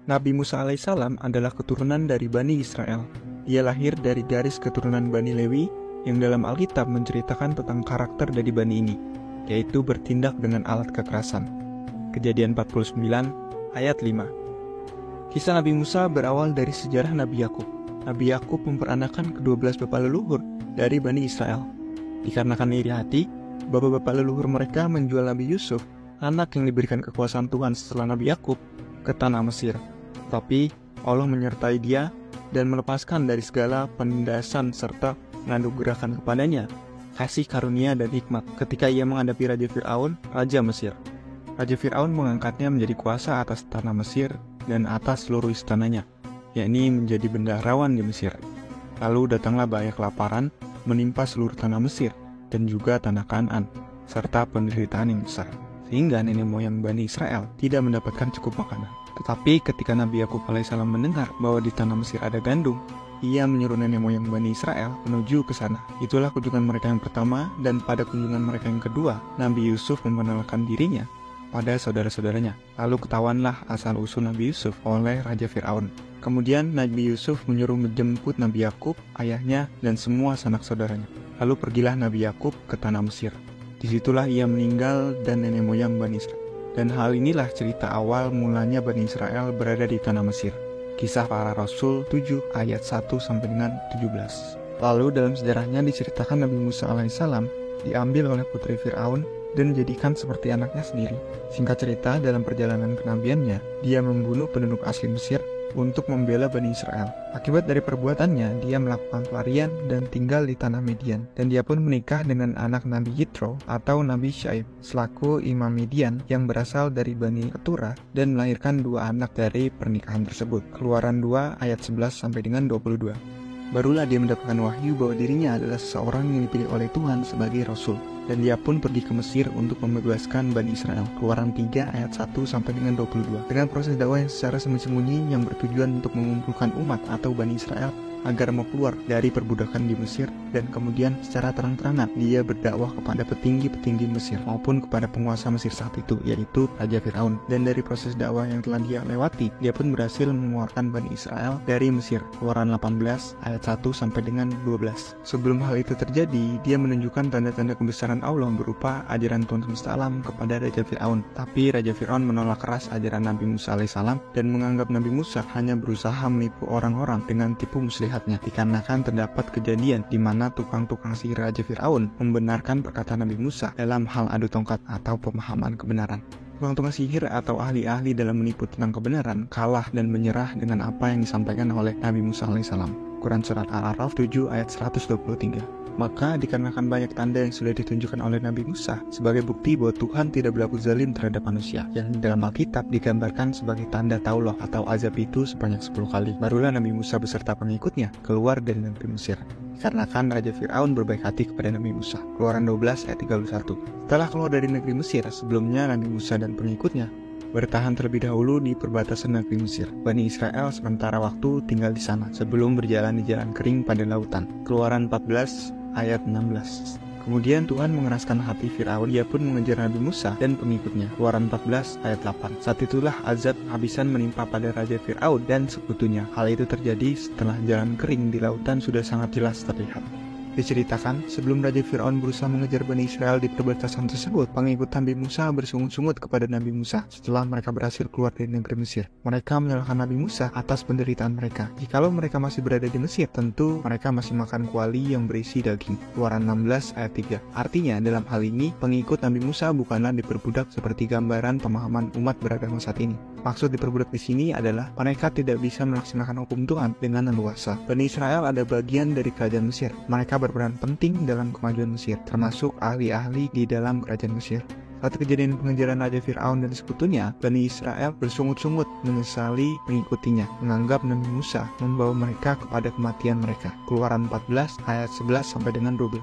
Nabi Musa alaihissalam adalah keturunan dari Bani Israel. Dia lahir dari garis keturunan Bani Lewi yang dalam Alkitab menceritakan tentang karakter dari Bani ini, yaitu bertindak dengan alat kekerasan. Kejadian 49 ayat 5. Kisah Nabi Musa berawal dari sejarah Nabi Yakub. Nabi Yakub memperanakan ke-12 bapak leluhur dari Bani Israel. Dikarenakan iri hati, bapak-bapak leluhur mereka menjual Nabi Yusuf, anak yang diberikan kekuasaan Tuhan setelah Nabi Yakub, ke tanah Mesir. Tapi Allah menyertai dia dan melepaskan dari segala penindasan serta menganugerahkan kepadanya kasih karunia dan hikmat ketika ia menghadapi Raja Fir'aun, Raja Mesir. Raja Fir'aun mengangkatnya menjadi kuasa atas tanah Mesir dan atas seluruh istananya, yakni menjadi bendaharawan di Mesir. Lalu datanglah bahaya kelaparan menimpa seluruh tanah Mesir dan juga tanah Kanaan, serta penderitaan yang besar, sehingga nenek moyang Bani Israel tidak mendapatkan cukup makanan. Tetapi ketika Nabi Yakub alaihissalam mendengar bahwa di tanah Mesir ada gandum, ia menyuruh nenek moyang Bani Israel menuju ke sana. Itulah kunjungan mereka yang pertama, dan pada kunjungan mereka yang kedua, Nabi Yusuf memperkenalkan dirinya pada saudara-saudaranya. Lalu ketahuanlah asal-usul Nabi Yusuf oleh Raja Fir'aun. Kemudian Nabi Yusuf menyuruh menjemput Nabi Yakub, ayahnya, dan semua sanak saudaranya. Lalu pergilah Nabi Yakub ke tanah Mesir. Disitulah ia meninggal dan nenek moyang Bani Israel. Dan hal inilah cerita awal mulanya Bani Israel berada di tanah Mesir. Kisah Para Rasul 7 ayat 1 sampai dengan 17. Lalu dalam sejarahnya diceritakan Nabi Musa alaihissalam diambil oleh putri Fir'aun dan dijadikan seperti anaknya sendiri. Singkat cerita, dalam perjalanan kenabiannya, dia membunuh penduduk asli Mesir untuk membela Bani Israel. Akibat dari perbuatannya, dia melakukan pelarian dan tinggal di tanah Midian. Dan dia pun menikah dengan anak Nabi Yitro atau Nabi Syaib selaku imam Midian yang berasal dari Bani Keturah dan melahirkan 2 anak dari pernikahan tersebut. Keluaran 2 ayat 11 sampai dengan 22. Barulah dia mendapatkan wahyu bahwa dirinya adalah seseorang yang dipilih oleh Tuhan sebagai Rasul. Dan dia pun pergi ke Mesir untuk membebaskan Bani Israel. Keluaran 3 ayat 1 sampai dengan 22. Dengan proses dakwah yang secara sembunyi-sembunyi yang bertujuan untuk mengumpulkan umat atau Bani Israel agar mau keluar dari perbudakan di Mesir, dan kemudian secara terang-terangan dia berdakwah kepada petinggi-petinggi Mesir maupun kepada penguasa Mesir saat itu, yaitu Raja Fir'aun. Dan dari proses dakwah yang telah dia lewati, dia pun berhasil mengeluarkan Bani Israel dari Mesir. Keluaran 18 ayat 1 sampai dengan 12. Sebelum hal itu terjadi, dia menunjukkan tanda-tanda kebesaran Allah berupa ajaran Tuhan semesta alam kepada Raja Fir'aun. Tapi Raja Fir'aun menolak keras ajaran Nabi Musa alaihissalam dan menganggap Nabi Musa hanya berusaha menipu orang-orang dengan tipu muslihatnya. Dikarenakan terdapat kejadian di mana tukang-tukang sihir Raja Fir'aun membenarkan perkataan Nabi Musa dalam hal adu tongkat atau pemahaman kebenaran. Tukang-tukang sihir atau ahli-ahli dalam menipu tentang kebenaran kalah dan menyerah dengan apa yang disampaikan oleh Nabi Musa alaihissalam. Quran Surat Al-A'raf 7 ayat 123. Maka dikarenakan banyak tanda yang sudah ditunjukkan oleh Nabi Musa sebagai bukti bahwa Tuhan tidak berlaku zalim terhadap manusia, yang dalam Alkitab digambarkan sebagai tanda Taulah atau azab itu sebanyak 10 kali, barulah Nabi Musa beserta pengikutnya keluar dari negeri Mesir. Dikarenakan Raja Fir'aun berbaik hati kepada Nabi Musa. Keluaran 12 ayat 31. Setelah keluar dari negeri Mesir, sebelumnya Nabi Musa dan pengikutnya bertahan terlebih dahulu di perbatasan negeri Mesir. Bani Israel sementara waktu tinggal di sana sebelum berjalan di jalan kering pada lautan. Keluaran 14 ayat 16. Kemudian Tuhan mengeraskan hati Fir'aun, dia pun mengejar Nabi Musa dan pengikutnya. Keluaran 14 ayat 8. Saat itulah azab habisan menimpa pada Raja Fir'aun dan sekutunya. Hal itu terjadi setelah jalan kering di lautan sudah sangat jelas terlihat. Diceritakan, sebelum Raja Fir'aun berusaha mengejar Bani Israel di perbatasan tersebut, pengikut Nabi Musa bersungut-sungut kepada Nabi Musa setelah mereka berhasil keluar dari negeri Mesir. Mereka menyalahkan Nabi Musa atas penderitaan mereka. Jikalau mereka masih berada di Mesir, tentu mereka masih makan kuali yang berisi daging. Keluaran 16 ayat 3. Artinya, dalam hal ini, pengikut Nabi Musa bukanlah diperbudak seperti gambaran pemahaman umat beragama saat ini. Maksud diperbudak di sini adalah mereka tidak bisa melaksanakan hukum Tuhan dengan leluasa. Bani Israel ada bagian dari kerajaan Mesir. Mereka berperan penting dalam kemajuan Mesir, termasuk ahli-ahli di dalam kerajaan Mesir. Saat kejadian pengejaran Raja Fir'aun dan sekutunya, Bani Israel bersungut-sungut menyesali mengikutinya, menganggap Nabi Musa membawa mereka kepada kematian mereka. Keluaran 14 ayat 11 sampai dengan 12.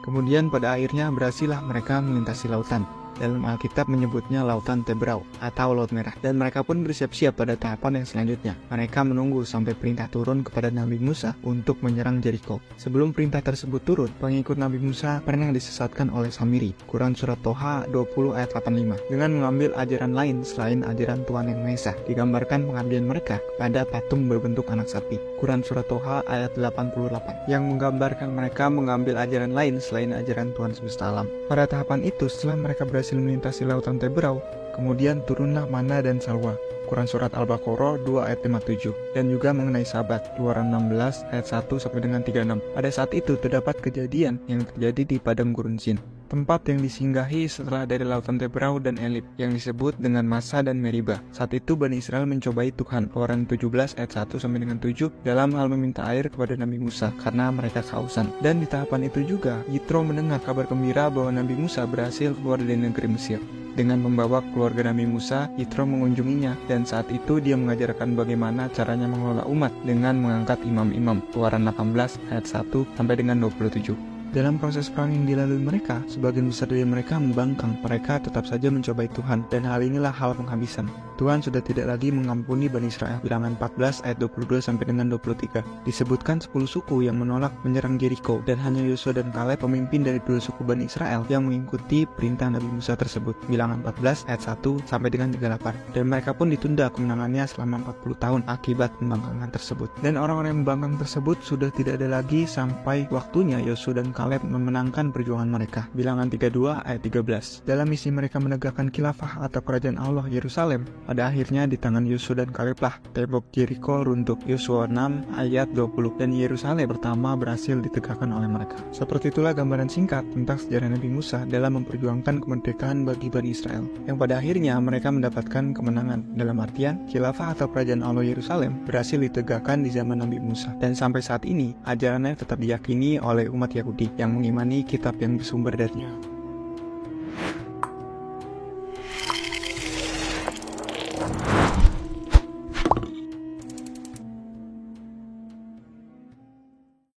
Kemudian pada akhirnya berhasillah mereka melintasi lautan. Dalam Alkitab menyebutnya Lautan Tebrau atau Laut Merah. Dan mereka pun bersiap-siap pada tahapan yang selanjutnya. Mereka menunggu sampai perintah turun kepada Nabi Musa untuk menyerang Jericho. Sebelum perintah tersebut turun, pengikut Nabi Musa pernah disesatkan oleh Samiri. Quran Surat Toha 20 ayat 85. Dengan mengambil ajaran lain selain ajaran Tuhan Yang Maha Esa. Digambarkan pengabdian mereka kepada patung berbentuk anak sapi. Quran Surat Toha ayat 88. Yang menggambarkan mereka mengambil ajaran lain selain ajaran Tuhan semesta alam. Pada tahapan itu, setelah mereka berhasil melintasi Lautan Tebrau, kemudian turunlah mana dan salwa. Quran Surat Al-Baqarah 2 ayat 57. Dan juga mengenai Sabat, Keluaran 16 ayat 1 sampai dengan 36. Pada saat itu terdapat kejadian yang terjadi di Padang Gurun Sin, tempat yang disinggahi setelah dari Lautan Tebrau dan Elib, yang disebut dengan Masa dan Meriba. Saat itu Bani Israel mencobai Tuhan, Keluaran 17 ayat 1 sampai dengan 7, dalam hal meminta air kepada Nabi Musa karena mereka kehausan. Dan di tahapan itu juga, Yitro mendengar kabar gembira bahwa Nabi Musa berhasil keluar dari negeri Mesir. Dengan membawa keluarga Nabi Musa, Yitro mengunjunginya, dan saat itu dia mengajarkan bagaimana caranya mengelola umat dengan mengangkat imam-imam. Keluaran 18 ayat 1 sampai dengan 27. Dalam proses perang yang dilalui mereka, sebagian besar dari mereka membangkang. Mereka tetap saja mencobai Tuhan, dan hal inilah hal penghabisan. Tuhan sudah tidak lagi mengampuni Bani Israel. Bilangan 14 ayat 22 sampai dengan 23. Disebutkan 10 suku yang menolak menyerang Jericho, dan hanya Yosua dan Kaleb, pemimpin dari 2 suku Bani Israel, yang mengikuti perintah Nabi Musa tersebut. Bilangan 14 ayat 1 sampai dengan 38. Dan mereka pun ditunda kemenangannya selama 40 tahun akibat pembangkangan tersebut. Dan orang-orang yang membangkang tersebut sudah tidak ada lagi sampai waktunya Yosua dan Kaleb memenangkan perjuangan mereka. Bilangan 32 ayat 13. Dalam misi mereka menegakkan khilafah atau kerajaan Allah Yerusalem, pada akhirnya di tangan Yosua dan Kaleb lah tembok Jericho runtuh. Yosua 6 ayat 20. Dan Yerusalem pertama berhasil ditegakkan oleh mereka. Seperti itulah gambaran singkat tentang sejarah Nabi Musa dalam memperjuangkan kemerdekaan bagi Bani Israel, yang pada akhirnya mereka mendapatkan kemenangan. Dalam artian, khilafah atau kerajaan Allah Yerusalem berhasil ditegakkan di zaman Nabi Musa, dan sampai saat ini ajarannya tetap diyakini oleh umat Yahudi yang mengimani kitab yang bersumber darinya.